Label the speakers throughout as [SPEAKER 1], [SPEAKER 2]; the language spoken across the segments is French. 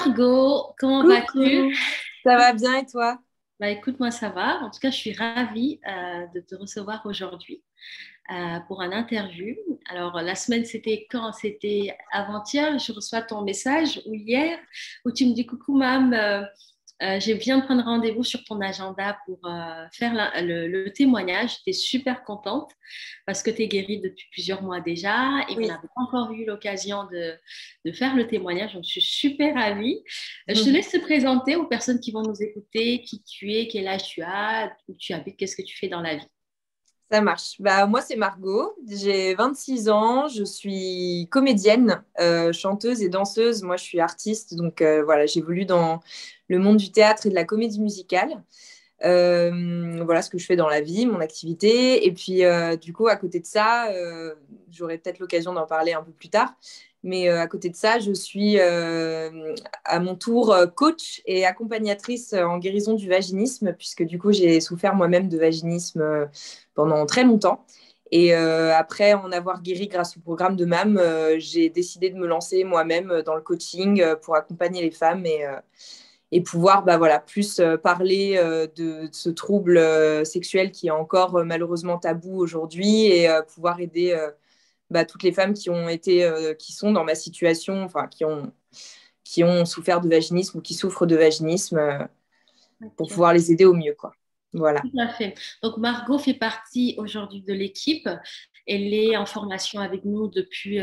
[SPEAKER 1] Margot, comment vas-tu?
[SPEAKER 2] Coucou, ça va bien et toi?
[SPEAKER 1] Bah écoute, moi ça va. En tout cas, je suis ravie de te recevoir aujourd'hui pour un interview. Alors, la semaine, c'était quand? C'était avant-hier. Je reçois ton message ou hier où tu me dis coucou, mam. Je viens de prendre rendez-vous sur ton agenda pour faire le témoignage. J'étais super contente parce que tu es guérie depuis plusieurs mois déjà et on
[SPEAKER 2] Oui.
[SPEAKER 1] n'avait pas encore eu l'occasion de faire le témoignage. Donc, je suis super ravie. Je te laisse te présenter aux personnes qui vont nous écouter, qui tu es, quel âge tu as, où tu habites, qu'est-ce que tu fais dans la vie.
[SPEAKER 2] Ça marche. Moi, c'est Margot, j'ai 26 ans, je suis comédienne, chanteuse et danseuse. Moi, je suis artiste, donc voilà, j'évolue dans le monde du théâtre et de la comédie musicale. Voilà ce que je fais dans la vie, mon activité. Et puis, du coup, à côté de ça, j'aurai peut-être l'occasion d'en parler un peu plus tard. Mais à côté de ça, je suis à mon tour coach et accompagnatrice en guérison du vaginisme, puisque du coup, j'ai souffert moi-même de vaginisme pendant très longtemps. Et après en avoir guéri grâce au programme de MAM, j'ai décidé de me lancer moi-même dans le coaching pour accompagner les femmes et pouvoir voilà, plus parler de ce trouble sexuel qui est encore malheureusement tabou aujourd'hui et pouvoir aider toutes les femmes qui sont dans ma situation, enfin qui ont souffert de vaginisme ou qui souffrent de vaginisme pour
[SPEAKER 1] Ok.
[SPEAKER 2] pouvoir les aider au mieux, quoi. Voilà.
[SPEAKER 1] Tout à fait. Donc, Margot fait partie aujourd'hui de l'équipe. Elle est en formation avec nous depuis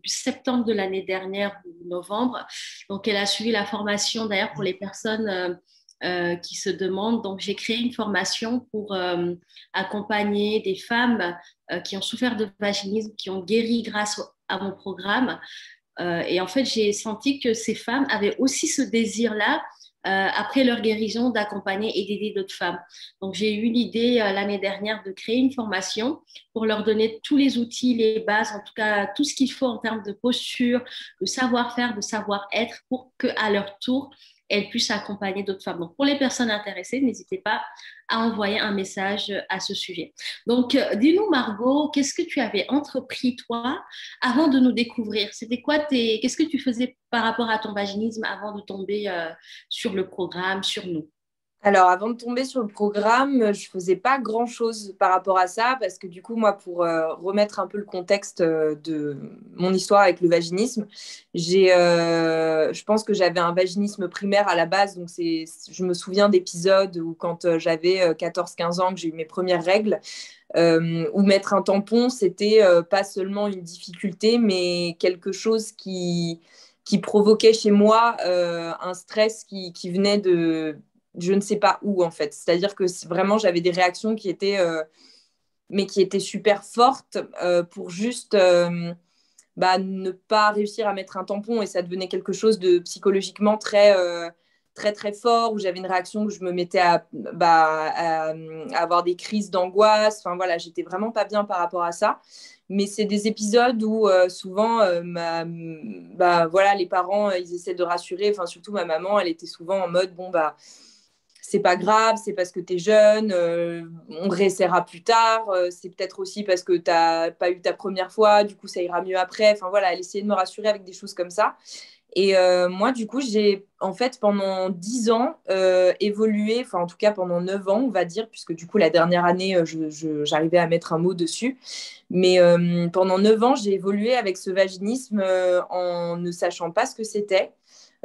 [SPEAKER 1] septembre de l'année dernière ou novembre. Donc, elle a suivi la formation d'ailleurs pour les personnes qui se demandent. Donc, j'ai créé une formation pour accompagner des femmes qui ont souffert de vaginisme, qui ont guéri grâce à mon programme. Et en fait, j'ai senti que ces femmes avaient aussi ce désir-là après leur guérison, d'accompagner et d'aider d'autres femmes. Donc, j'ai eu l'idée l'année dernière de créer une formation pour leur donner tous les outils, les bases, en tout cas tout ce qu'il faut en termes de posture, de savoir-faire, de savoir-être pour qu'à leur tour, elles puissent accompagner d'autres femmes. Donc, pour les personnes intéressées, n'hésitez pas à envoyer un message à ce sujet. Donc, dis-nous, Margot, qu'est-ce que tu avais entrepris, toi, avant de nous découvrir? C'était quoi Qu'est-ce que tu faisais par rapport à ton vaginisme avant de tomber sur le programme, sur nous?
[SPEAKER 2] Alors, avant de tomber sur le programme, je faisais pas grand-chose par rapport à ça parce que du coup, moi, pour remettre un peu le contexte de mon histoire avec le vaginisme, je pense que j'avais un vaginisme primaire à la base. Donc, je me souviens d'épisodes où quand j'avais 14-15 ans, que j'ai eu mes premières règles, où mettre un tampon, c'était pas seulement une difficulté, mais quelque chose qui provoquait chez moi un stress qui venait de je ne sais pas où en fait. C'est-à-dire que vraiment j'avais des réactions mais qui étaient super fortes pour juste ne pas réussir à mettre un tampon et ça devenait quelque chose de psychologiquement très très fort où j'avais une réaction où je me mettais à avoir des crises d'angoisse. Enfin voilà, j'étais vraiment pas bien par rapport à ça. Mais c'est des épisodes où souvent, voilà, les parents, ils essaient de rassurer. Enfin, surtout ma maman, elle était souvent en mode, bon, c'est pas grave, c'est parce que tu es jeune, on réessaiera plus tard, c'est peut-être aussi parce que tu n'as pas eu ta première fois, du coup ça ira mieux après. Enfin voilà, elle essayait de me rassurer avec des choses comme ça. Et moi, du coup, j'ai en fait pendant 10 ans évolué, enfin en tout cas pendant 9 ans, on va dire, puisque du coup la dernière année, j'arrivais à mettre un mot dessus. Mais pendant 9 ans, j'ai évolué avec ce vaginisme en ne sachant pas ce que c'était.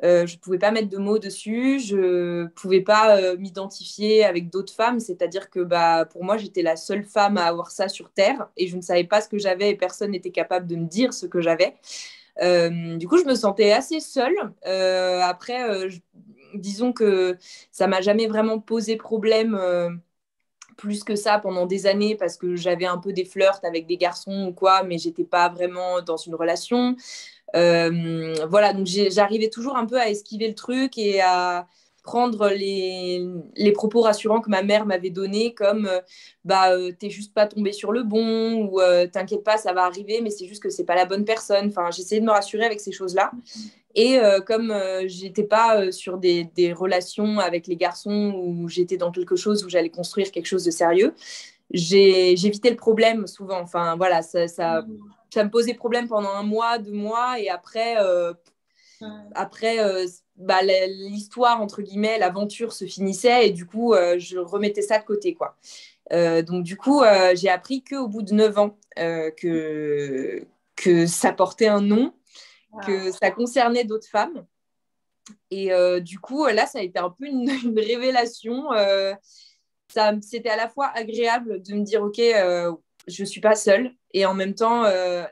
[SPEAKER 2] Je ne pouvais pas mettre de mots dessus, je ne pouvais pas m'identifier avec d'autres femmes, c'est-à-dire que pour moi, j'étais la seule femme à avoir ça sur Terre et je ne savais pas ce que j'avais et personne n'était capable de me dire ce que j'avais. Du coup, je me sentais assez seule. Après, disons que ça m'a jamais vraiment posé problème plus que ça pendant des années parce que j'avais un peu des flirts avec des garçons ou quoi, mais j'étais pas vraiment dans une relation. Voilà, donc j'arrivais toujours un peu à esquiver le truc et à prendre les propos rassurants que ma mère m'avait donnés comme t'es juste pas tombé sur le bon ou t'inquiète pas, ça va arriver, mais c'est juste que c'est pas la bonne personne. Enfin, j'essayais de me rassurer avec ces choses-là. Et comme j'étais pas sur des relations avec les garçons où j'étais dans quelque chose où j'allais construire quelque chose de sérieux, j'évitais le problème souvent. Enfin, voilà, ça me posait problème pendant un mois, 2 mois, et après, Après, l'histoire, entre guillemets, l'aventure se finissait et du coup, je remettais ça de côté, quoi. Donc, du coup, j'ai appris qu'au bout de 9 ans que ça portait un nom, que ça concernait d'autres femmes. Et du coup, là, ça a été un peu une révélation. C'était à la fois agréable de me dire, OK, je ne suis pas seule. Et en même temps,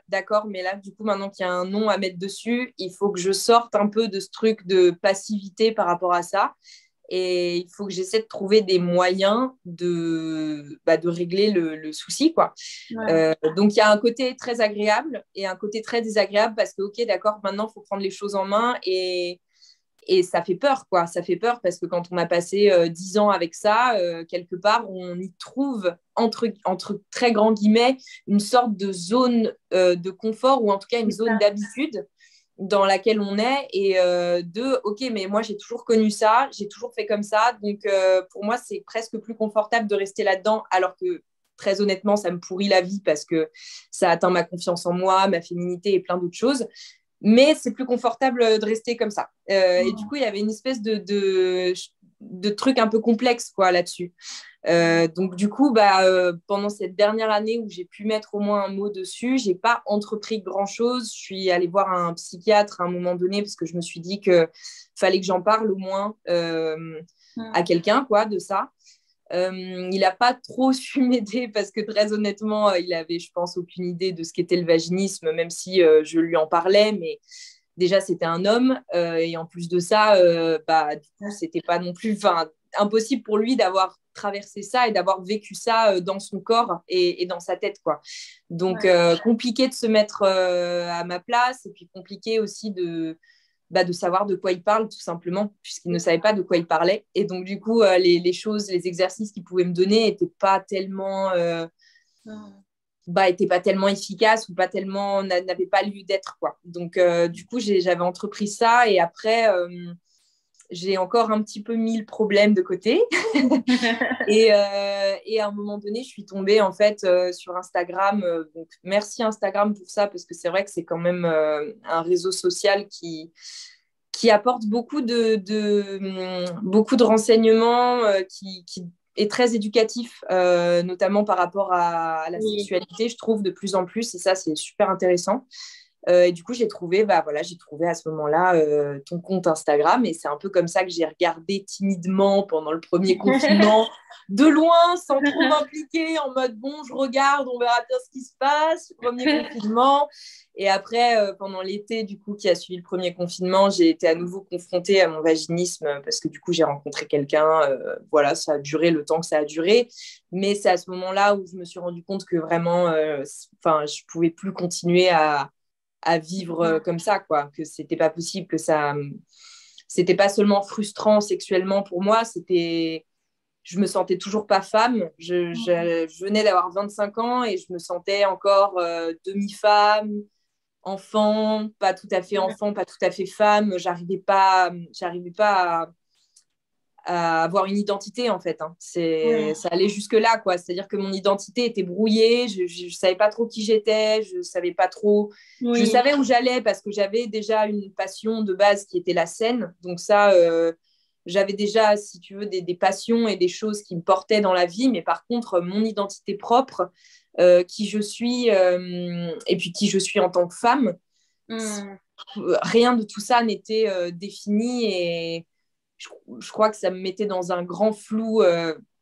[SPEAKER 2] d'accord, mais là, du coup, maintenant qu'il y a un nom à mettre dessus, il faut que je sorte un peu de ce truc de passivité par rapport à ça. Et il faut que j'essaie de trouver des moyens de régler le souci, quoi. Donc, il y a un côté très agréable et un côté très désagréable parce que, OK, d'accord, maintenant, il faut prendre les choses en main et ça fait peur, quoi. Ça fait peur parce que quand on a passé 10 ans avec ça, quelque part, on y trouve, entre très grands guillemets, une sorte de zone de confort ou en tout cas une zone d'habitude dans laquelle on est et OK, mais moi, j'ai toujours connu ça, j'ai toujours fait comme ça. Donc, pour moi, c'est presque plus confortable de rester là-dedans alors que très honnêtement, ça me pourrit la vie parce que ça atteint ma confiance en moi, ma féminité et plein d'autres choses. Mais c'est plus confortable de rester comme ça. Et du coup, il y avait une espèce de truc un peu complexe quoi, là-dessus. Donc, du coup, pendant cette dernière année où j'ai pu mettre au moins un mot dessus, je n'ai pas entrepris grand-chose. Je suis allée voir un psychiatre à un moment donné parce que je me suis dit qu'il fallait que j'en parle au moins à quelqu'un quoi, de ça. Il n'a pas trop su m'aider parce que très honnêtement, il avait, je pense, aucune idée de ce qu'était le vaginisme, même si je lui en parlais. Mais déjà, c'était un homme. Et en plus de ça, du coup, c'était pas non plus impossible pour lui d'avoir traversé ça et d'avoir vécu ça dans son corps et dans sa tête, quoi. Donc, compliqué de se mettre à ma place et puis compliqué aussi de savoir de quoi il parle, tout simplement, puisqu'il ne savait pas de quoi il parlait. Et donc, du coup, les choses, les exercices qu'il pouvait me donner n'étaient pas tellement, étaient pas tellement efficaces ou pas tellement, n'avaient pas lieu d'être, quoi. Donc, du coup, j'avais entrepris ça et après, j'ai encore un petit peu mis le problème de côté. et à un moment donné, je suis tombée en fait sur Instagram. Donc, merci Instagram pour ça, parce que c'est vrai que c'est quand même un réseau social qui apporte beaucoup beaucoup de renseignements, qui est très éducatif, notamment par rapport à la sexualité, je trouve, de plus en plus. Et ça, c'est super intéressant. Et du coup, j'ai trouvé à ce moment-là ton compte Instagram et c'est un peu comme ça que j'ai regardé timidement pendant le premier confinement, de loin, sans trop m'impliquer, en mode bon, je regarde, on verra bien ce qui se passe, premier confinement. Et après, pendant l'été, du coup, qui a suivi le premier confinement, j'ai été à nouveau confrontée à mon vaginisme parce que du coup, j'ai rencontré quelqu'un. Voilà, ça a duré le temps que ça a duré. Mais c'est à ce moment-là où je me suis rendu compte que vraiment, je pouvais plus continuer à vivre comme ça, quoi, que c'était pas possible, que ça, c'était pas seulement frustrant sexuellement pour moi, je me sentais toujours pas femme. Je venais d'avoir 25 ans et je me sentais encore demi-femme, enfant, pas tout à fait enfant, pas tout à fait femme. J'arrivais pas à avoir une identité en fait. Ça allait jusque là quoi. C'est-à-dire que mon identité était brouillée. Je savais pas trop qui j'étais. Je savais pas trop. Je savais où j'allais parce que j'avais déjà une passion de base qui était la scène. Donc ça, j'avais déjà, si tu veux, des passions et des choses qui me portaient dans la vie. Mais par contre, mon identité propre, qui je suis et puis qui je suis en tant que femme, rien de tout ça n'était défini et je crois que ça me mettait dans un grand flou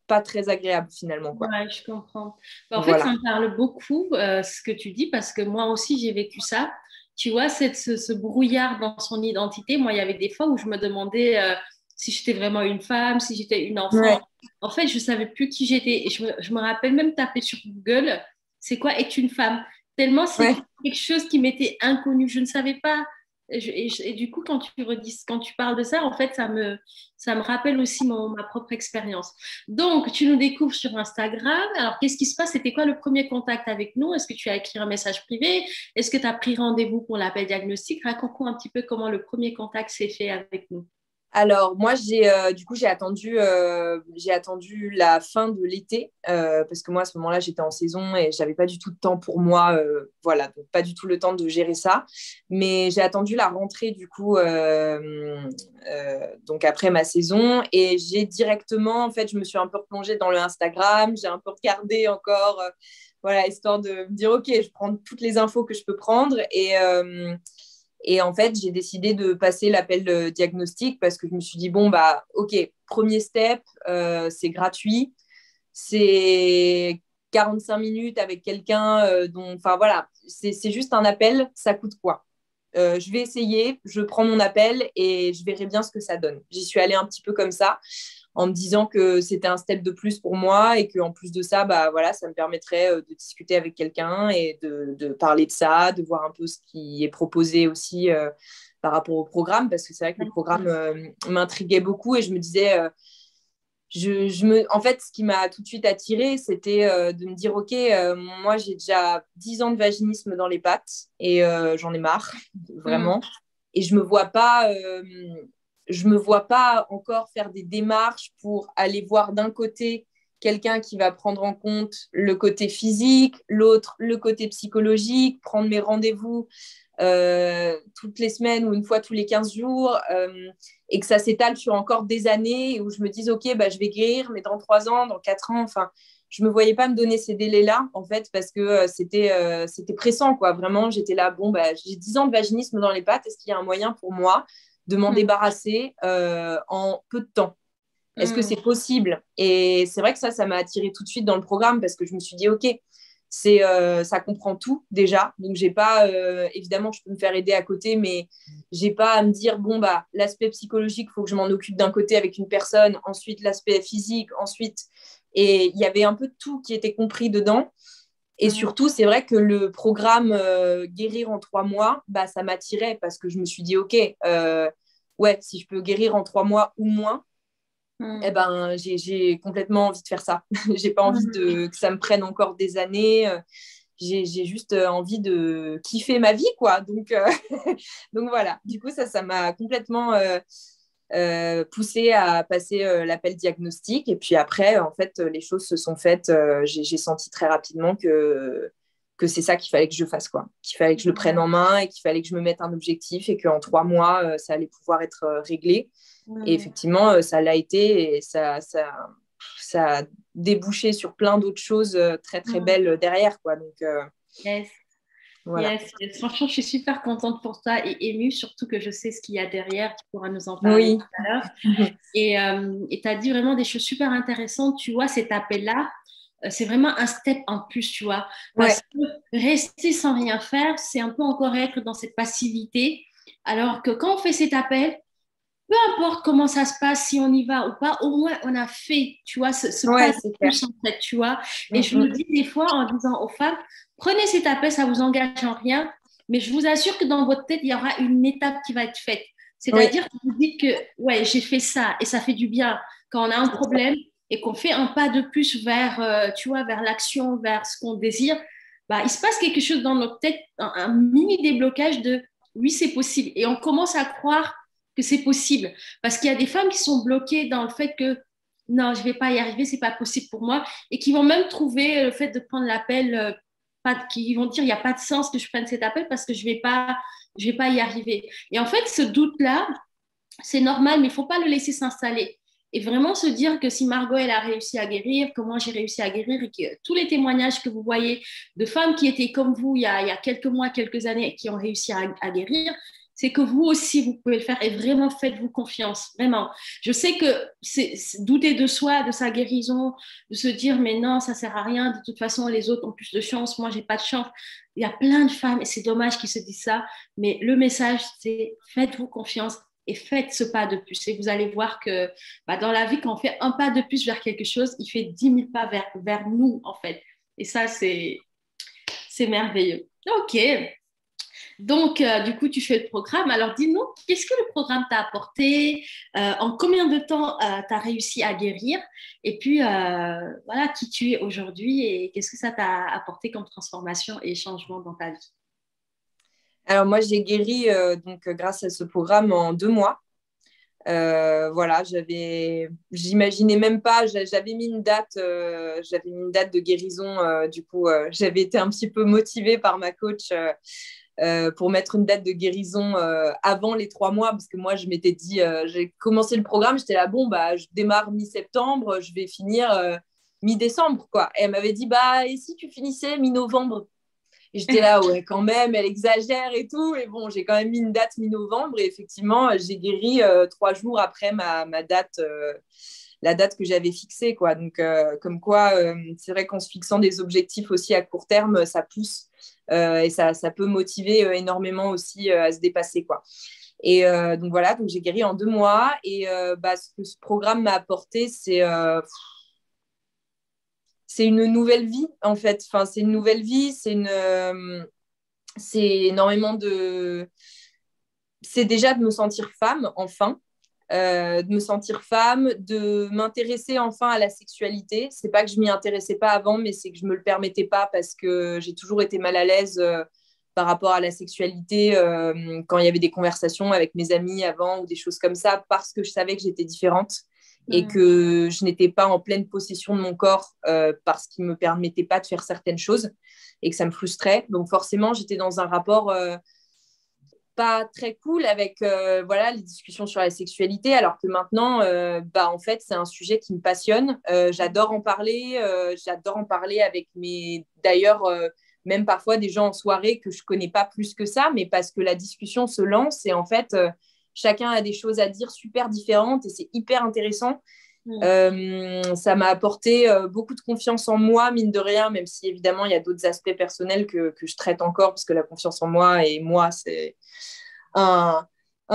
[SPEAKER 2] pas très agréable finalement, quoi.
[SPEAKER 1] Ouais, je comprends. En fait, ça me parle beaucoup ce que tu dis parce que moi aussi j'ai vécu ça. Tu vois, ce brouillard dans son identité. Moi, il y avait des fois où je me demandais si j'étais vraiment une femme, si j'étais une enfant.
[SPEAKER 2] Ouais.
[SPEAKER 1] En fait, je savais plus qui j'étais. Et je me rappelle même taper sur Google, c'est quoi être une femme? Tellement c'est quelque chose qui m'était inconnu. Je ne savais pas. Et du coup, quand tu parles de ça, en fait, ça me rappelle aussi ma propre expérience. Donc, tu nous découvres sur Instagram. Alors, qu'est-ce qui se passe? C'était quoi le premier contact avec nous? Est-ce que tu as écrit un message privé? Est-ce que tu as pris rendez-vous pour l'appel diagnostic? Raconte-nous un petit peu comment le premier contact s'est fait avec nous.
[SPEAKER 2] Alors, moi, du coup, j'ai attendu la fin de l'été parce que moi, à ce moment-là, j'étais en saison et j'avais pas du tout de temps pour moi. Voilà, donc pas du tout le temps de gérer ça. Mais j'ai attendu la rentrée, du coup, donc après ma saison. Et j'ai directement, en fait, je me suis un peu replongée dans le Instagram. J'ai un peu regardé encore, voilà, histoire de me dire, OK, je prends toutes les infos que je peux prendre. Et en fait, j'ai décidé de passer l'appel de diagnostic parce que je me suis dit, bon, bah, OK, premier step, c'est gratuit. C'est 45 minutes avec quelqu'un dont, enfin voilà, c'est juste un appel, ça coûte quoi? Je vais essayer, je prends mon appel et je verrai bien ce que ça donne. J'y suis allée un petit peu comme ça, en me disant que c'était un step de plus pour moi et qu'en plus de ça, bah, voilà, ça me permettrait de discuter avec quelqu'un et de parler de ça, de voir un peu ce qui est proposé aussi par rapport au programme, parce que c'est vrai que le programme m'intriguait beaucoup et je me disais, en fait, ce qui m'a tout de suite attirée, c'était de me dire, OK, moi, j'ai déjà 10 ans de vaginisme dans les pattes et j'en ai marre, vraiment. Et je me vois pas encore faire des démarches pour aller voir d'un côté quelqu'un qui va prendre en compte le côté physique, l'autre le côté psychologique, prendre mes rendez-vous toutes les semaines ou une fois tous les 15 jours et que ça s'étale sur encore des années où je me dis, OK, bah, je vais guérir, mais dans 3 ans, dans 4 ans, enfin, je me voyais pas me donner ces délais-là, en fait, parce que c'était pressant, quoi. Vraiment, j'étais là, bon, bah, j'ai 10 ans de vaginisme dans les pattes, est-ce qu'il y a un moyen pour moi de m'en débarrasser en peu de temps? Est-ce que c'est possible? Et c'est vrai que ça m'a attiré tout de suite dans le programme parce que je me suis dit, OK, ça comprend tout déjà. Donc, j'ai pas, évidemment, je peux me faire aider à côté, mais j'ai pas à me dire, bon, bah, l'aspect psychologique, il faut que je m'en occupe d'un côté avec une personne, ensuite l'aspect physique, ensuite. Et il y avait un peu de tout qui était compris dedans. Et surtout, c'est vrai que le programme Guérir en 3 mois, bah, ça m'attirait parce que je me suis dit, OK, ouais, si je peux guérir en 3 mois ou moins, eh ben, j'ai complètement envie de faire ça. J'ai pas envie que ça me prenne encore des années. J'ai juste envie de kiffer ma vie, quoi. Donc, donc voilà. Du coup, ça m'a complètement poussée à passer l'appel diagnostic. Et puis après, en fait, les choses se sont faites. J'ai senti très rapidement que c'est ça qu'il fallait que je fasse, quoi. Qu'il fallait que je le prenne en main et qu'il fallait que je me mette un objectif et qu'en 3 mois, ça allait pouvoir être réglé. Et effectivement, ça l'a été et ça a débouché sur plein d'autres choses très, très belles derrière, quoi. Donc,
[SPEAKER 1] Yes.
[SPEAKER 2] voilà.
[SPEAKER 1] Yes. Franchement, je suis super contente pour toi et émue, surtout que je sais ce qu'il y a derrière. Tu pourras nous en parler
[SPEAKER 2] Oui.
[SPEAKER 1] tout à l'heure. Et tu as dit vraiment des choses super intéressantes. Tu vois, cet appel-là, c'est vraiment un step en plus, tu vois.
[SPEAKER 2] Ouais.
[SPEAKER 1] Parce que rester sans rien faire, c'est un peu encore être dans cette passivité. Alors que quand on fait cet appel, peu importe comment ça se passe, si on y va ou pas, au moins on a fait, tu vois, ce
[SPEAKER 2] Ouais,
[SPEAKER 1] pas de
[SPEAKER 2] c'est clair.
[SPEAKER 1] plus en fait, tu vois. Et je me dis des fois en disant aux femmes, prenez cet appel, ça vous engage en rien, mais je vous assure que dans votre tête, il y aura une étape qui va être faite.
[SPEAKER 2] Oui.
[SPEAKER 1] C'est-à-dire que vous dites que, ouais, j'ai fait ça et ça fait du bien quand on a un problème et qu'on fait un pas de plus vers, tu vois, vers l'action, vers ce qu'on désire, bah, il se passe quelque chose dans notre tête, un mini déblocage de, oui, c'est possible. Et on commence à croire que c'est possible. Parce qu'il y a des femmes qui sont bloquées dans le fait que non, je ne vais pas y arriver, c'est pas possible pour moi, et qui vont même trouver le fait de prendre l'appel, qui vont dire il n'y a pas de sens que je prenne cet appel parce que je vais pas y arriver. Et en fait, ce doute-là, c'est normal, mais il ne faut pas le laisser s'installer. Et vraiment se dire que si Margot, elle a réussi à guérir, comment j'ai réussi à guérir, et que tous les témoignages que vous voyez de femmes qui étaient comme vous il y a quelques mois, quelques années, qui ont réussi à guérir, c'est que vous aussi, vous pouvez le faire et vraiment faites-vous confiance, vraiment. Je sais que c'est douter de soi, de sa guérison, de se dire mais non, ça sert à rien, de toute façon, les autres ont plus de chance, moi, j'ai pas de chance. Il y a plein de femmes et c'est dommage qu'ils se disent ça, mais le message, c'est faites-vous confiance et faites ce pas de plus. Et vous allez voir que bah, dans la vie, quand on fait un pas de plus vers quelque chose, il fait 10 000 pas vers nous, en fait. Et ça, c'est merveilleux. OK. Donc, du coup, tu fais le programme. Alors, dis-nous, qu'est-ce que le programme t'a apporté? En combien de temps tu as réussi à guérir? Et puis, voilà, qui tu es aujourd'hui et qu'est-ce que ça t'a apporté comme transformation et changement dans ta vie?
[SPEAKER 2] Alors, moi, j'ai guéri donc, grâce à ce programme en 2 mois. Voilà, j'imaginais même pas, j'avais mis une date de guérison. Du coup, j'avais été un petit peu motivée par ma coach pour mettre une date de guérison avant les 3 mois, parce que moi, je m'étais dit, j'ai commencé le programme, j'étais là, bon, bah, je démarre mi-septembre, je vais finir mi-décembre, quoi. Et elle m'avait dit, bah, et si tu finissais mi-novembre? Et j'étais là, ouais, quand même, elle exagère et tout. Et bon, j'ai quand même mis une date mi-novembre. Et effectivement, j'ai guéri 3 jours après ma date, la date que j'avais fixée, quoi. Donc, comme quoi, c'est vrai qu'en se fixant des objectifs aussi à court terme, ça pousse et ça peut motiver énormément aussi à se dépasser, quoi. Et donc, voilà, donc j'ai guéri en 2 mois. Et ce que ce programme m'a apporté, c'est une nouvelle vie, en fait. Enfin, c'est une nouvelle vie, c'est énormément de... C'est déjà de me sentir femme, enfin. De me sentir femme, de m'intéresser enfin à la sexualité. C'est pas que je m'y intéressais pas avant, mais c'est que je me le permettais pas parce que j'ai toujours été mal à l'aise par rapport à la sexualité quand il y avait des conversations avec mes amis avant ou des choses comme ça, parce que je savais que j'étais différente et que je n'étais pas en pleine possession de mon corps parce qu'il me permettait pas de faire certaines choses et que ça me frustrait. Donc forcément, j'étais dans un rapport pas très cool avec voilà, les discussions sur la sexualité, alors que maintenant, en fait, c'est un sujet qui me passionne. J'adore en parler avec mes... D'ailleurs, même parfois des gens en soirée que je connais pas plus que ça, mais parce que la discussion se lance et en fait, chacun a des choses à dire super différentes et c'est hyper intéressant. Ça m'a apporté beaucoup de confiance en moi, mine de rien, même si évidemment il y a d'autres aspects personnels que je traite encore, parce que la confiance en moi et moi, c'est un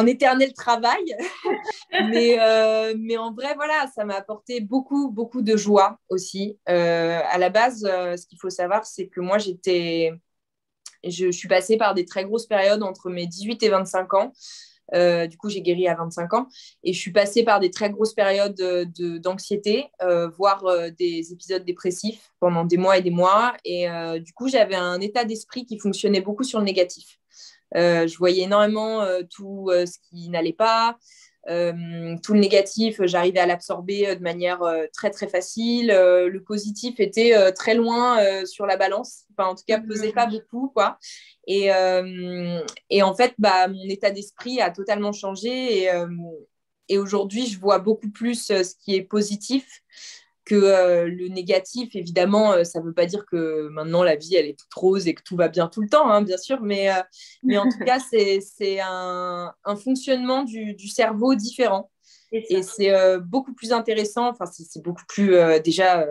[SPEAKER 2] éternel travail. mais en vrai, voilà, ça m'a apporté beaucoup, beaucoup de joie aussi. À la base, ce qu'il faut savoir, c'est que moi, je suis passée par des très grosses périodes entre mes 18 et 25 ans. Du coup, j'ai guéri à 25 ans et je suis passée par des très grosses périodes d'anxiété, voire des épisodes dépressifs pendant des mois et des mois. Et du coup, j'avais un état d'esprit qui fonctionnait beaucoup sur le négatif. Je voyais énormément tout ce qui n'allait pas, tout le négatif, j'arrivais à l'absorber de manière très très facile. Le positif était très loin sur la balance, enfin en tout cas pesait pas beaucoup, quoi. Et en fait, mon état d'esprit a totalement changé et aujourd'hui, je vois beaucoup plus ce qui est positif que le négatif. Évidemment, ça ne veut pas dire que maintenant la vie elle est toute rose et que tout va bien tout le temps, hein, bien sûr, mais en tout cas, c'est un fonctionnement du cerveau différent. Et c'est beaucoup plus intéressant, enfin, c'est beaucoup plus déjà,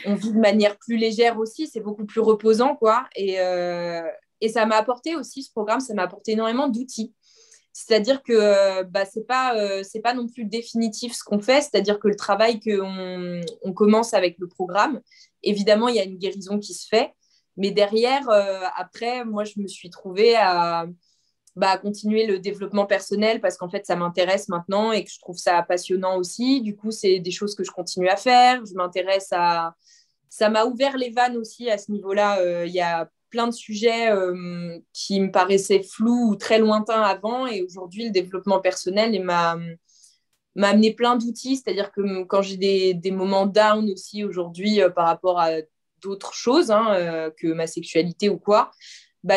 [SPEAKER 2] on vit de manière plus légère aussi, c'est beaucoup plus reposant, quoi. Et ça m'a apporté aussi, ce programme, ça m'a apporté énormément d'outils. C'est-à-dire que c'est pas non plus définitif ce qu'on fait, c'est-à-dire que le travail qu'on commence avec le programme, évidemment, il y a une guérison qui se fait, mais derrière, après, moi, je me suis trouvée à continuer le développement personnel parce qu'en fait, ça m'intéresse maintenant et que je trouve ça passionnant aussi. Du coup, c'est des choses que je continue à faire. Je m'intéresse à... Ça m'a ouvert les vannes aussi à ce niveau-là. Il y a plein de sujets qui me paraissaient flous ou très lointains avant. Et aujourd'hui, le développement personnel m'a amené plein d'outils. C'est-à-dire que quand j'ai des moments down aussi aujourd'hui par rapport à d'autres choses que ma sexualité ou quoi,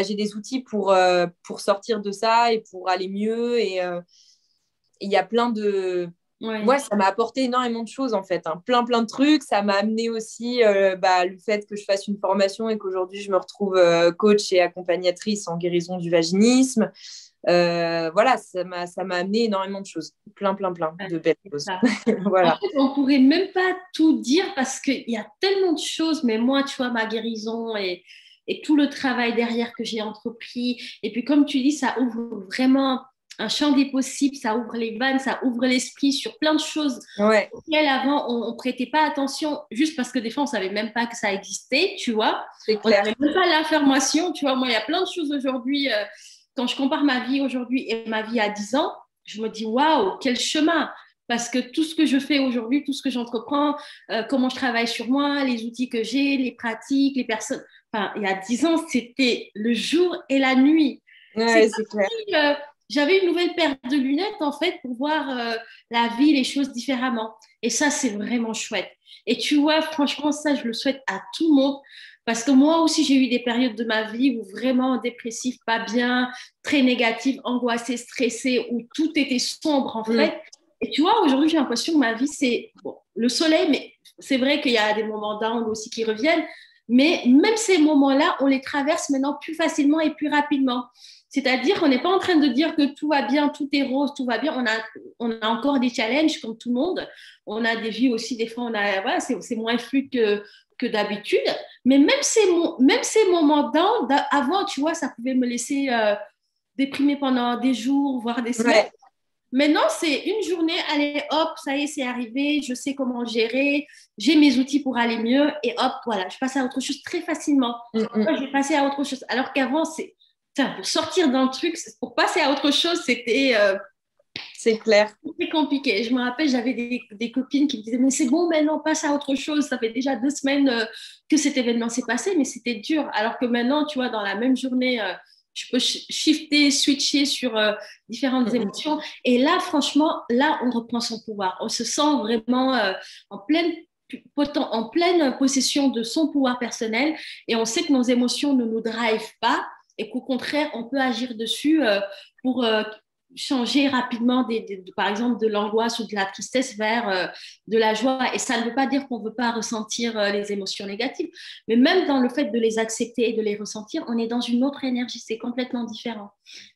[SPEAKER 2] j'ai des outils pour sortir de ça et pour aller mieux. Et il y a plein de... Ouais, ça m'a apporté énormément de choses en fait, hein. Plein de trucs. Ça m'a amené aussi le fait que je fasse une formation et qu'aujourd'hui je me retrouve coach et accompagnatrice en guérison du vaginisme. Voilà, ça m'a amené énormément de choses, plein de belles choses. Voilà.
[SPEAKER 1] En fait, on pourrait même pas tout dire parce qu'il y a tellement de choses, mais moi, tu vois, ma guérison et tout le travail derrière que j'ai entrepris, et puis comme tu dis, ça ouvre vraiment un champ des possibles, ça ouvre les vannes, ça ouvre l'esprit sur plein de choses auxquelles avant on ne prêtait pas attention, juste parce que des fois on ne savait même pas que ça existait, tu vois. On n'avait même pas l'information, tu vois. Moi, il y a plein de choses aujourd'hui, quand je compare ma vie aujourd'hui et ma vie à 10 ans, je me dis waouh, quel chemin! Parce que tout ce que je fais aujourd'hui, tout ce que j'entreprends, comment je travaille sur moi, les outils que j'ai, les pratiques, les personnes. Enfin, il y a 10 ans, c'était le jour et la nuit.
[SPEAKER 2] Ouais, c'est clair.
[SPEAKER 1] j'avais une nouvelle paire de lunettes, en fait, pour voir la vie, les choses différemment. Et ça, c'est vraiment chouette. Et tu vois, franchement, ça, je le souhaite à tout le monde. Parce que moi aussi, j'ai eu des périodes de ma vie où vraiment dépressif, pas bien, très négative, angoissée, stressée, où tout était sombre, en fait. Et tu vois, aujourd'hui, j'ai l'impression que ma vie, c'est bon, le soleil, mais c'est vrai qu'il y a des moments down aussi qui reviennent. Mais même ces moments-là, on les traverse maintenant plus facilement et plus rapidement. C'est-à-dire qu'on n'est pas en train de dire que tout va bien, tout est rose, tout va bien. On a encore des challenges comme tout le monde. On a des vies aussi, des fois, voilà, c'est moins fluide que d'habitude. Mais même ces moments avant, tu vois, ça pouvait me laisser déprimée pendant des jours, voire des semaines.
[SPEAKER 2] Ouais.
[SPEAKER 1] Maintenant, c'est une journée, allez, hop, ça y est, c'est arrivé, je sais comment gérer, j'ai mes outils pour aller mieux, et hop, voilà, je passe à autre chose très facilement. Je vais passer à autre chose. Alors qu'avant, pour sortir d'un truc, pour passer à autre chose, c'était
[SPEAKER 2] c'est clair.
[SPEAKER 1] très compliqué. Je me rappelle, j'avais des copines qui me disaient, mais c'est bon, maintenant, passe à autre chose. Ça fait déjà 2 semaines que cet événement s'est passé, mais c'était dur. Alors que maintenant, tu vois, dans la même journée, je peux shifter, switcher sur différentes émotions. Et là, franchement, là, on reprend son pouvoir. On se sent vraiment en pleine possession de son pouvoir personnel et on sait que nos émotions ne nous drivent pas et qu'au contraire, on peut agir dessus pour changer rapidement, par exemple, de l'angoisse ou de la tristesse vers de la joie. Et ça ne veut pas dire qu'on ne veut pas ressentir les émotions négatives, mais même dans le fait de les accepter et de les ressentir, on est dans une autre énergie, c'est complètement différent.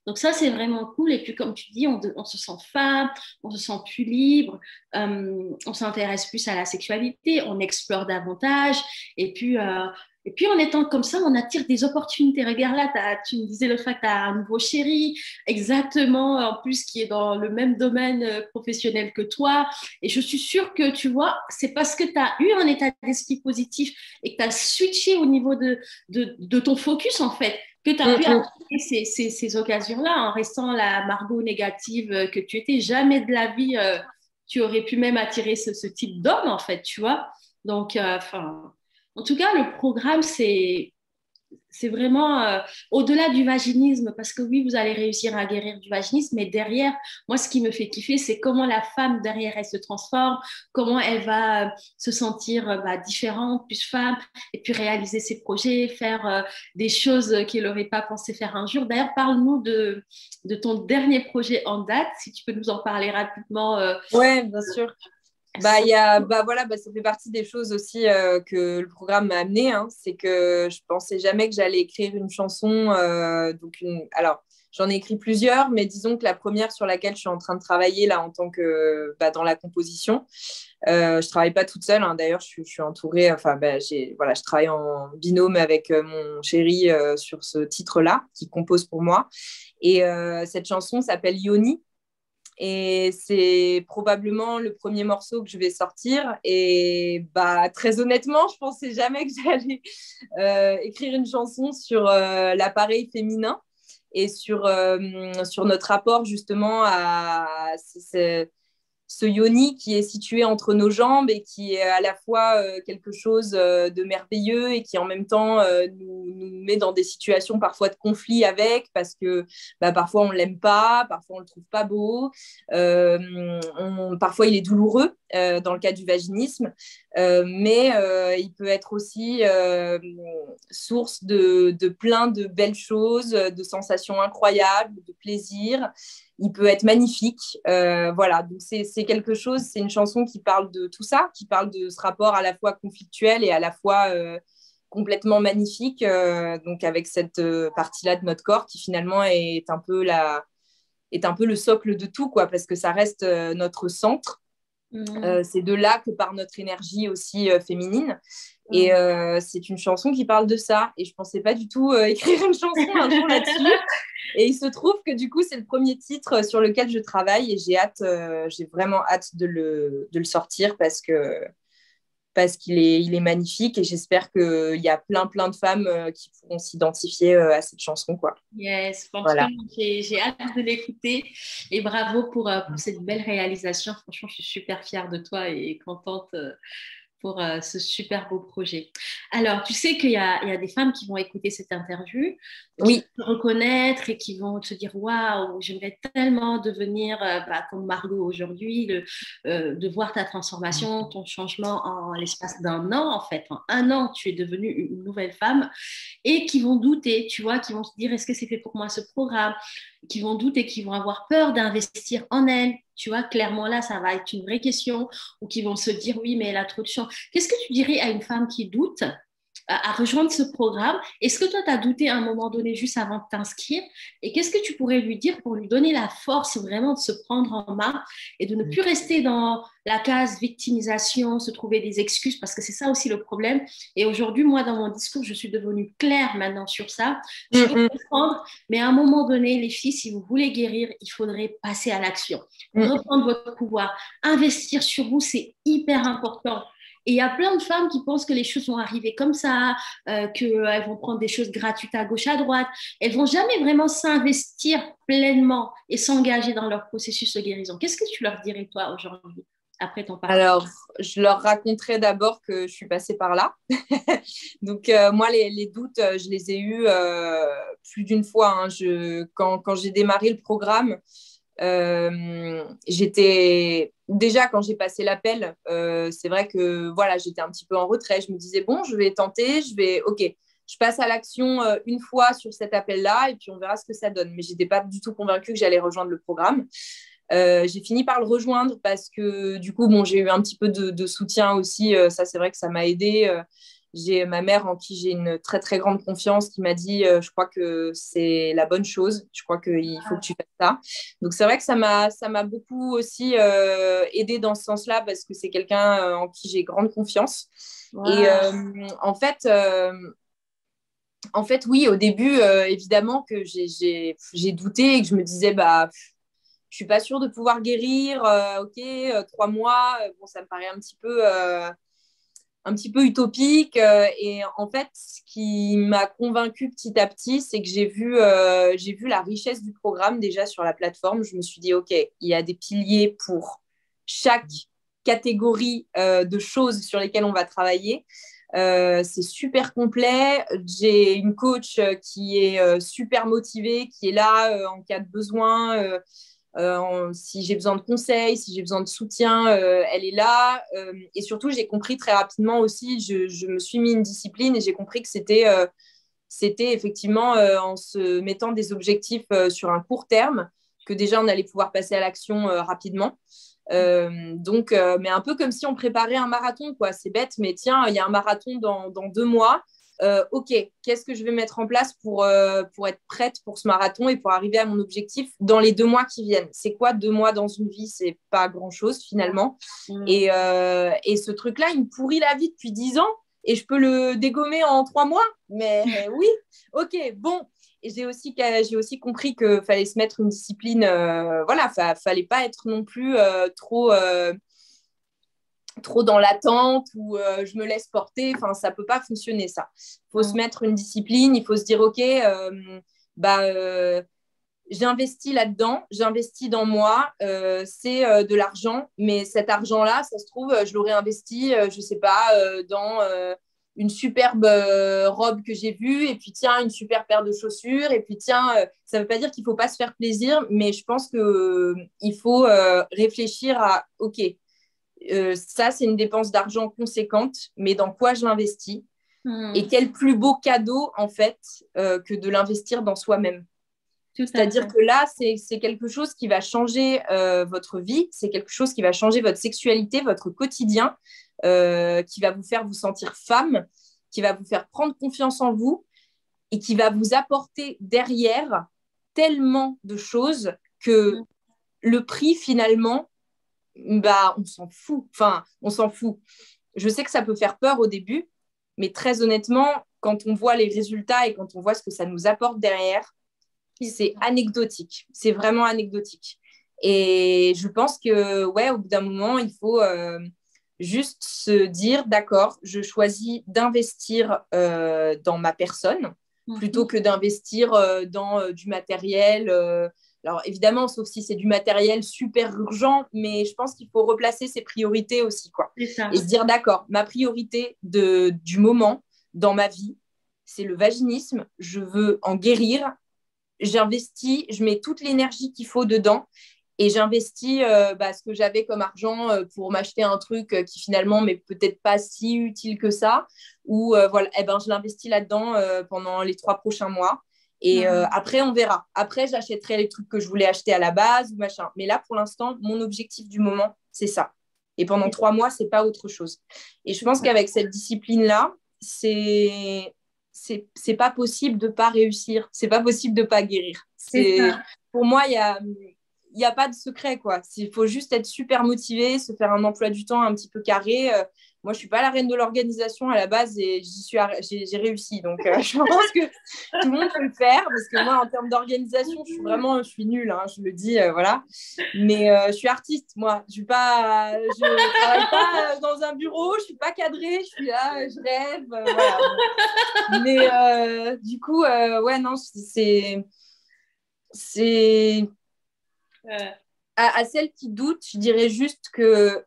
[SPEAKER 1] Donc ça, c'est vraiment cool. Et puis, comme tu dis, on se sent femme, on se sent plus libre, on s'intéresse plus à la sexualité, on explore davantage. Et puis, en étant comme ça, on attire des opportunités. Regarde là, tu me disais le fait que tu as un nouveau chéri, exactement, en plus, qui est dans le même domaine professionnel que toi. Et je suis sûre que, tu vois, c'est parce que tu as eu un état d'esprit positif et que tu as switché au niveau de ton focus, en fait, que tu as pu appliquer ces occasions-là en restant la Margot négative que tu étais. Jamais de la vie, tu aurais pu même attirer ce type d'homme, en fait, tu vois. Donc, enfin... En tout cas, le programme, c'est vraiment au-delà du vaginisme, parce que oui, vous allez réussir à guérir du vaginisme, mais derrière, moi, ce qui me fait kiffer, c'est comment la femme, derrière, elle se transforme, comment elle va se sentir différente, plus femme, et puis réaliser ses projets, faire des choses qu'elle n'aurait pas pensé faire un jour. D'ailleurs, parle-nous de ton dernier projet en date, si tu peux nous en parler rapidement.
[SPEAKER 2] Ouais, bien sûr. Voilà, ça fait partie des choses aussi que le programme m'a amené. Hein. C'est que je pensais jamais que j'allais écrire une chanson. Alors, j'en ai écrit plusieurs, mais disons que la première sur laquelle je suis en train de travailler là en tant que dans la composition, je travaille pas toute seule. Hein. D'ailleurs, je suis entourée. Enfin, je travaille en binôme avec mon chéri sur ce titre-là qui compose pour moi. Et cette chanson s'appelle Yoni. Et c'est probablement le premier morceau que je vais sortir. Et très honnêtement, je pensais jamais que j'allais écrire une chanson sur l'appareil féminin et sur notre rapport justement à ce yoni qui est situé entre nos jambes et qui est à la fois quelque chose de merveilleux et qui en même temps nous met dans des situations parfois de conflit avec parce que parfois on l'aime pas, parfois on le trouve pas beau, parfois il est douloureux dans le cas du vaginisme, mais il peut être aussi source de plein de belles choses, de sensations incroyables, de plaisir. Il peut être magnifique. Voilà, donc c'est quelque chose, c'est une chanson qui parle de tout ça, qui parle de ce rapport à la fois conflictuel et à la fois complètement magnifique, donc avec cette partie-là de notre corps qui finalement est un peu le socle de tout, quoi, parce que ça reste notre centre. C'est de là que part notre énergie aussi féminine. Et c'est une chanson qui parle de ça. Et je ne pensais pas du tout écrire une chanson un jour là-dessus. Et il se trouve que du coup, c'est le premier titre sur lequel je travaille et j'ai vraiment hâte de le sortir parce qu'il est magnifique et j'espère qu'il y a plein de femmes qui pourront s'identifier à cette chanson, quoi.
[SPEAKER 1] Yes,
[SPEAKER 2] Voilà.
[SPEAKER 1] J'ai hâte de l'écouter et bravo pour cette belle réalisation. Franchement, je suis super fière de toi et contente pour ce super beau projet. Alors, tu sais qu'il y a des femmes qui vont écouter cette interview, qui
[SPEAKER 2] Oui.
[SPEAKER 1] vont se reconnaître et qui vont se dire waouh, j'aimerais tellement devenir comme Margot aujourd'hui, de voir ta transformation, ton changement en l'espace d'un an, en fait. En un an, tu es devenue une nouvelle femme et qui vont douter, tu vois, qui vont se dire est-ce que c'est fait pour moi ce programme, qui vont douter, qui vont avoir peur d'investir en elles. Tu vois, clairement là, ça va être une vraie question, ou qui vont se dire oui, mais elle a trop de chance. Qu'est-ce que tu dirais à une femme qui doute à rejoindre ce programme? Est-ce que toi, tu as douté à un moment donné juste avant de t'inscrire? Et qu'est-ce que tu pourrais lui dire pour lui donner la force vraiment de se prendre en main et de ne plus rester dans la case victimisation, se trouver des excuses, parce que c'est ça aussi le problème. Et aujourd'hui, moi, dans mon discours, je suis devenue claire maintenant sur ça. Je peux comprendre, mais à un moment donné, les filles, si vous voulez guérir, il faudrait passer à l'action, reprendre votre pouvoir, investir sur vous, c'est hyper important. Et il y a plein de femmes qui pensent que les choses vont arriver comme ça, qu'elles vont prendre des choses gratuites à gauche, à droite. Elles vont jamais vraiment s'investir pleinement et s'engager dans leur processus de guérison. Qu'est-ce que tu leur dirais, toi, aujourd'hui, après ton parcours?
[SPEAKER 2] Alors, je leur raconterai d'abord que je suis passée par là. Donc, moi, les doutes, je les ai eus plus d'une fois. Hein. Quand j'ai démarré le programme, j'étais déjà quand j'ai passé l'appel, c'est vrai que voilà, j'étais un petit peu en retrait. Je me disais bon, je vais tenter, ok, je passe à l'action une fois sur cet appel-là et puis on verra ce que ça donne. Mais j'étais pas du tout convaincue que j'allais rejoindre le programme. J'ai fini par le rejoindre parce que du coup, bon, j'ai eu un petit peu de soutien aussi. Ça, c'est vrai que ça m'a aidé. J'ai ma mère en qui j'ai une très, très grande confiance qui m'a dit je crois que c'est la bonne chose. Je crois qu'il faut que tu fasses ça. Donc, c'est vrai que ça m'a beaucoup aussi aidé dans ce sens-là parce que c'est quelqu'un en qui j'ai grande confiance. Wow. Et en fait, oui, au début, évidemment que j'ai douté et que je me disais je suis pas sûre de pouvoir guérir. Ok, 3 mois, bon, ça me paraît un petit peu utopique. Et en fait, ce qui m'a convaincue petit à petit, c'est que j'ai vu la richesse du programme déjà sur la plateforme. Je me suis dit, OK, il y a des piliers pour chaque catégorie de choses sur lesquelles on va travailler. C'est super complet. J'ai une coach qui est super motivée, qui est là en cas de besoin. Si j'ai besoin de conseils, si j'ai besoin de soutien, elle est là. Et surtout, j'ai compris très rapidement aussi, je me suis mis une discipline et j'ai compris que c'était effectivement en se mettant des objectifs sur un court terme que déjà on allait pouvoir passer à l'action rapidement. Mais un peu comme si on préparait un marathon, quoi. C'est bête, mais tiens, il y a un marathon dans 2 mois. OK, qu'est-ce que je vais mettre en place pour être prête pour ce marathon et pour arriver à mon objectif dans les 2 mois qui viennent? C'est quoi 2 mois dans une vie? C'est pas grand-chose finalement. Et ce truc-là, il me pourrit la vie depuis 10 ans et je peux le dégommer en 3 mois. Mais oui, OK, bon. Et j'ai aussi compris qu'il fallait se mettre une discipline. Voilà, fallait pas être non plus trop dans l'attente ou je me laisse porter. Enfin, ça peut pas fonctionner, ça. Il faut se mettre une discipline. Il faut se dire, OK, j'investis là-dedans, j'investis dans moi. C'est de l'argent, mais cet argent-là, ça se trouve, je l'aurais investi, je sais pas, dans une superbe robe que j'ai vue, et puis tiens, une super paire de chaussures, et puis tiens, ça veut pas dire qu'il faut pas se faire plaisir, mais je pense que il faut réfléchir à, OK, ça, c'est une dépense d'argent conséquente, mais dans quoi je l'investis? Et quel plus beau cadeau, en fait, que de l'investir dans soi-même. C'est-à-dire que là, c'est quelque chose qui va changer votre vie, c'est quelque chose qui va changer votre sexualité, votre quotidien, qui va vous faire vous sentir femme, qui va vous faire prendre confiance en vous et qui va vous apporter derrière tellement de choses que le prix, finalement, on s'en fout. Enfin, on s'en fout. Je sais que ça peut faire peur au début, mais très honnêtement, quand on voit les résultats et quand on voit ce que ça nous apporte derrière, c'est anecdotique. C'est vraiment anecdotique. Et je pense que, ouais, au bout d'un moment, il faut juste se dire, d'accord, je choisis d'investir dans ma personne plutôt que d'investir dans du matériel. Alors, évidemment, sauf si c'est du matériel super urgent, mais je pense qu'il faut replacer ses priorités aussi, quoi.
[SPEAKER 1] C'est ça.
[SPEAKER 2] Et se dire, d'accord, ma priorité du moment dans ma vie, c'est le vaginisme. Je veux en guérir. J'investis, je mets toute l'énergie qu'il faut dedans et j'investis ce que j'avais comme argent pour m'acheter un truc qui finalement m'est peut-être pas si utile que ça. Ou voilà, je l'investis là-dedans pendant les 3 prochains mois. Et après, on verra. Après, j'achèterai les trucs que je voulais acheter à la base, machin. Mais là, pour l'instant, mon objectif du moment, c'est ça. Et pendant 3 mois, c'est pas autre chose. Et je pense qu'avec cette discipline-là, c'est pas possible de pas réussir. C'est pas possible de pas guérir. Pour moi, il y a pas de secret, quoi. Il faut juste être super motivé, se faire un emploi du temps un petit peu carré. Moi, je suis pas la reine de l'organisation à la base et j'ai réussi. Donc, je pense que tout le monde peut le faire parce que moi, en termes d'organisation, je suis nulle. Hein, je le dis, voilà. Mais je suis artiste, moi. Je travaille pas dans un bureau, je suis pas cadrée, je suis là, je rêve, voilà. Mais du coup, ouais, non, c'est à celles qui doutent, je dirais juste que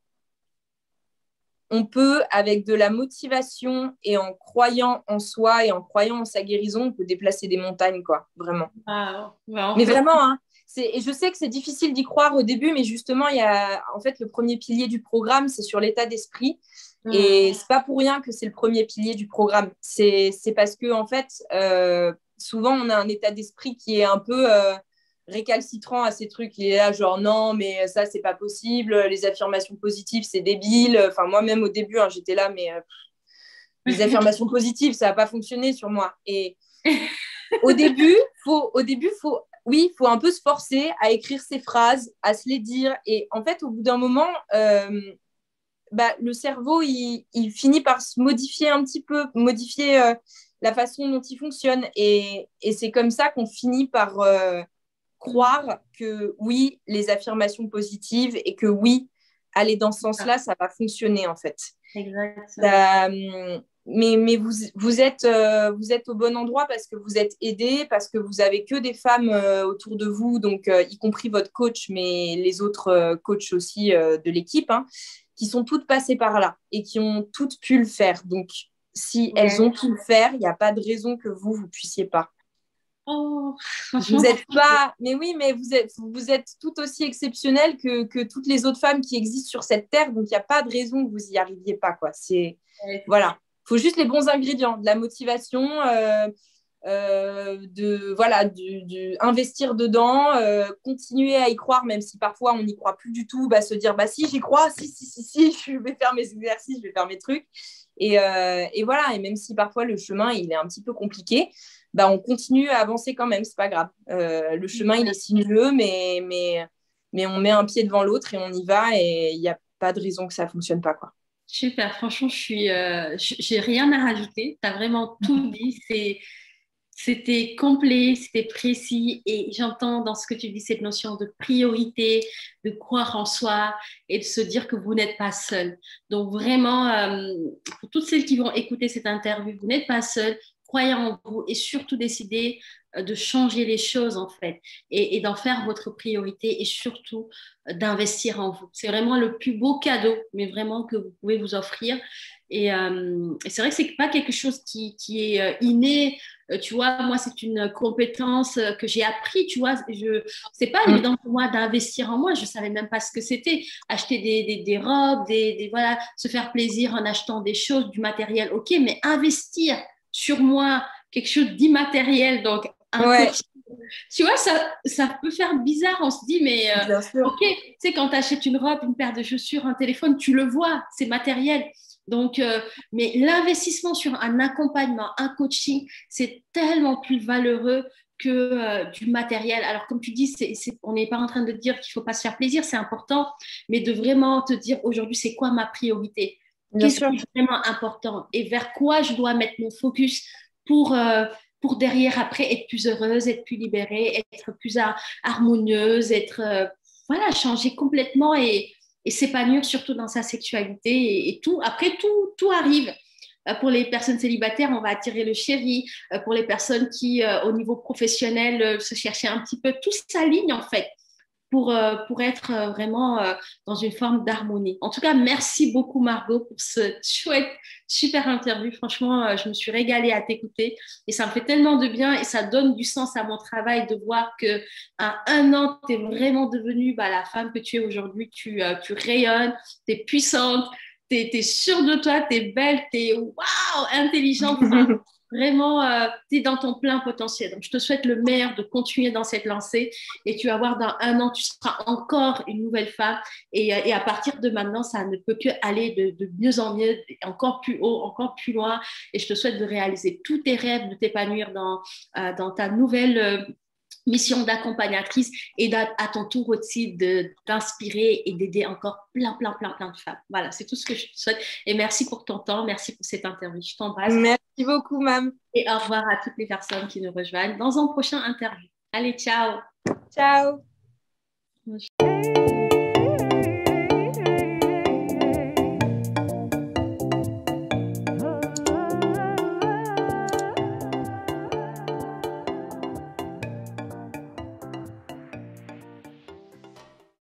[SPEAKER 2] on peut, avec de la motivation et en croyant en soi et en croyant en sa guérison, on peut déplacer des montagnes, quoi, vraiment. Mais vraiment, hein, et je sais que c'est difficile d'y croire au début, mais justement, il y a, en fait, le premier pilier du programme, c'est sur l'état d'esprit. Et c'est pas pour rien que c'est le premier pilier du programme. C'est parce que, en fait, souvent, on a un état d'esprit qui est un peu récalcitrant à ces trucs. Il est là, genre, non, mais ça, c'est pas possible. Les affirmations positives, c'est débile. Enfin, moi-même, au début, hein, j'étais là, mais les affirmations positives, ça n'a pas fonctionné sur moi. Et au début, faut un peu se forcer à écrire ces phrases, à se les dire. Et en fait, au bout d'un moment, le cerveau, il finit par se modifier un petit peu, modifier la façon dont il fonctionne. Et c'est comme ça qu'on finit par croire que oui, les affirmations positives et que oui, aller dans ce sens-là, ça va fonctionner en fait.
[SPEAKER 1] Exactement.
[SPEAKER 2] Mais vous êtes au bon endroit parce que vous êtes aidé, parce que vous avez que des femmes autour de vous, donc y compris votre coach, mais les autres coachs aussi de l'équipe, hein, qui sont toutes passées par là et qui ont toutes pu le faire. Donc, si elles ont pu le faire, il n'y a pas de raison que vous puissiez pas.
[SPEAKER 1] Oh,
[SPEAKER 2] vous êtes pas, mais oui, mais vous êtes tout aussi exceptionnel que toutes les autres femmes qui existent sur cette terre, donc il n'y a pas de raison que vous y arriviez pas, quoi. Voilà, faut juste les bons ingrédients, de la motivation, investir dedans, continuer à y croire, même si parfois on n'y croit plus du tout, se dire si j'y crois, si, je vais faire mes exercices, je vais faire mes trucs, et voilà, et même si parfois le chemin il est un petit peu compliqué. On continue à avancer quand même, c'est pas grave. Le chemin, il est sinueux, mais on met un pied devant l'autre et on y va et il n'y a pas de raison que ça ne fonctionne pas, quoi.
[SPEAKER 1] Super, franchement, j'ai rien à rajouter. Tu as vraiment tout dit. C'était complet, c'était précis et j'entends dans ce que tu dis cette notion de priorité, de croire en soi et de se dire que vous n'êtes pas seul. Donc vraiment, pour toutes celles qui vont écouter cette interview, vous n'êtes pas seul. Croyez en vous et surtout décidez de changer les choses en fait et d'en faire votre priorité et surtout d'investir en vous. C'est vraiment le plus beau cadeau, mais vraiment que vous pouvez vous offrir. Et c'est vrai que c'est pas quelque chose qui est inné. Tu vois, moi, c'est une compétence que j'ai appris, tu vois. C'est pas évident pour moi d'investir en moi. Je savais même pas ce que c'était. Acheter des robes, voilà, se faire plaisir en achetant des choses, du matériel, ok, mais investir sur moi quelque chose d'immatériel, donc coaching. Tu vois, ça peut faire bizarre. On se dit, mais ok, tu sais, quand tu achètes une robe, une paire de chaussures, un téléphone, tu le vois, c'est matériel. Donc, mais l'investissement sur un accompagnement, un coaching, c'est tellement plus valeureux que du matériel. Alors, comme tu dis, on n'est pas en train de dire qu'il ne faut pas se faire plaisir, c'est important, mais de vraiment te dire aujourd'hui, c'est quoi ma priorité? Qu'est-ce qui est vraiment important et vers quoi je dois mettre mon focus pour derrière, après, être plus heureuse, être plus libérée, être plus harmonieuse, voilà, changer complètement et s'épanouir surtout dans sa sexualité et tout. Après, tout arrive. Pour les personnes célibataires, on va attirer le chéri. Pour les personnes qui, au niveau professionnel, se cherchaient un petit peu, tout s'aligne en fait pour être vraiment dans une forme d'harmonie. En tout cas, merci beaucoup Margot pour ce chouette, super interview. Franchement, je me suis régalée à t'écouter et ça me fait tellement de bien et ça donne du sens à mon travail de voir que à 1 an, tu es vraiment devenue la femme que tu es aujourd'hui. Tu rayonnes, tu es puissante, tu es sûre de toi, tu es belle, tu es waouh, intelligente. Enfin, vraiment, tu es dans ton plein potentiel. Donc, je te souhaite le meilleur de continuer dans cette lancée et tu vas voir dans 1 an, tu seras encore une nouvelle femme et à partir de maintenant, ça ne peut que aller de mieux en mieux, encore plus haut, encore plus loin et je te souhaite de réaliser tous tes rêves, de t'épanouir dans ta nouvelle mission d'accompagnatrice et à ton tour aussi d'inspirer et d'aider encore plein de femmes. Voilà, c'est tout ce que je te souhaite. Et merci pour ton temps, merci pour cette interview. Je t'embrasse.
[SPEAKER 2] Merci beaucoup, Mam.
[SPEAKER 1] Et au revoir à toutes les personnes qui nous rejoignent dans un prochain interview. Allez, ciao.
[SPEAKER 2] Ciao.